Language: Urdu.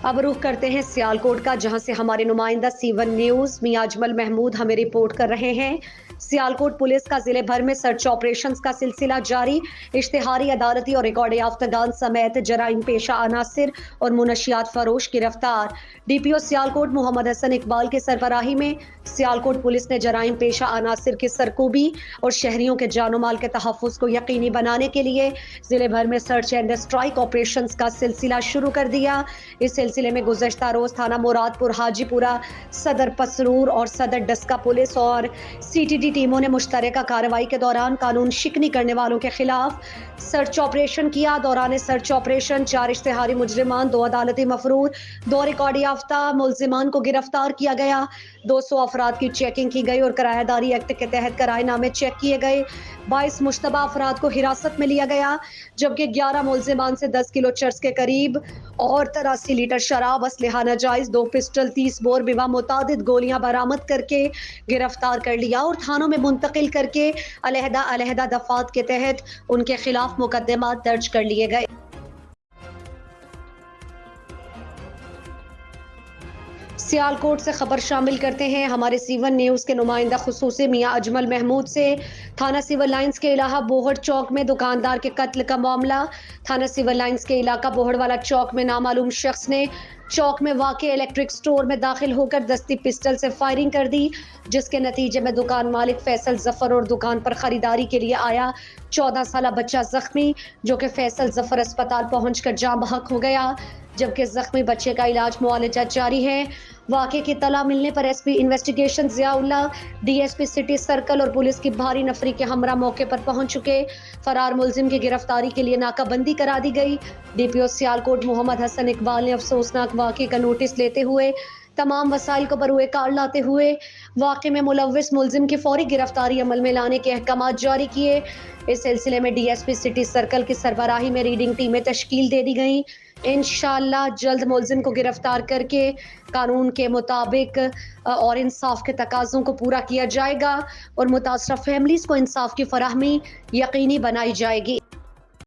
اب رخ کرتے ہیں سیالکوٹ کا، جہاں سے ہمارے نمائندہ سی1 نیوز میاں اجمل محمود ہمیں رپورٹ کر رہے ہیں۔ سیالکوٹ پولیس کا ضلع بھر میں سرچ آپریشنز کا سلسلہ جاری۔ اشتہاری، عدالتی اور ریکارڈ یافتگان سمیت جرائم پیشہ عناصر اور منشیات فروش گرفتار۔ ڈی پی او سیالکوٹ محمد حسن اقبال کی سربراہی میں سیالکوٹ پولیس نے جرائم پیشہ عناصر کی سرکوبی اور شہریوں کے جان و مال کے تحفظ کو یقینی بنانے کے لیے ضلع بھر میں سرچ اینڈ اسٹرائک آپریشنز کا سلسلہ شروع کر دیا۔ اس سلسلے میں گزشتہ روز تھانہ مراد پور، حاجی پورہ، صدر پسرور اور صدر ڈسکا پولیس اور سی ٹی ڈی ٹیموں نے مشترکہ کارروائی کے دوران قانون شکنی کرنے والوں کے خلاف سرچ آپریشن کیا۔ دوران سرچ آپریشن 4 اشتہاری مجرمان، 2 عدالتی مفرور، 2 ریکارڈ یافتہ ملزمان کو گرفتار کیا گیا۔ 200 افراد کی چیکنگ کی گئی اور کرایہ داری ایکٹ کے تحت کرائے نامے چیک کیے گئے۔ 22 مشتبہ افراد کو حراست میں لیا گیا، جبکہ 11 ملزمان سے 10 کلو چرس کے قریب اور 83 لیٹر شراب، اسلحہ ناجائز، 2 پسٹل، 30 بور بوا متعدد گولیاں برآمد کر کے گرفتار کر لیا اور تھانوں میں منتقل کر کے علیحدہ دفعات کے تحت ان کے خلاف مقدمات درج کر لیے گئے۔ سیالکوٹ سے خبر شامل کرتے ہیں ہمارے سی1 نیوز کے نمائندہ خصوصی میاں اجمل محمود سے۔ تھانہ سول لائنز کے علاقہ بوہڑ چوک میں دکاندار کے قتل کا معاملہ۔ تھانہ سول لائنز کے علاقہ بوہڑ والا چوک میں نامعلوم شخص نے چوک میں واقع الیکٹرک سٹور میں داخل ہو کر دستی پسٹل سے فائرنگ کر دی، جس کے نتیجے میں دکان مالک فیصل ظفر اور دکان پر خریداری کے لیے آیا 14 سالہ بچہ زخمی، جو کہ فیصل ظفر اسپتال پہنچ کر جاں بحق ہو گیا، جبکہ زخمی بچے کا علاج معالجہ جاری ہے۔ واقعے کی اطلاع ملنے پر S P investigation Zia Ullah, D S P city circle اور پولیس کی بھاری نفری کے ہمراہ موقع پر پہنچ چکے۔ فرار ملزم کی گرفتاری کے لیے ناکہ بندی کرا دی گئی۔ ڈی پی او سیالکوٹ محمد حسن اقبال نے افسوسناک واقعے کا نوٹس لیتے ہوئے تمام وسائل کو بروئے کار لاتے ہوئے واقعے میں ملوث ملزم کی فوری گرفتاری عمل میں لانے کے احکامات جاری کیے۔ اس سلسلے میں D S P city circle کی سربراہی میں ریڈنگ ٹیمیں تشکیل دے دی گئیں۔ انشاءاللہ جلد ملزم کو گرفتار کر کے قانون کے مطابق اور انصاف کے تقاضوں کو پورا کیا جائے گا اور متاثرہ فیملیز کو انصاف کی فراہمی یقینی بنائی جائے گی۔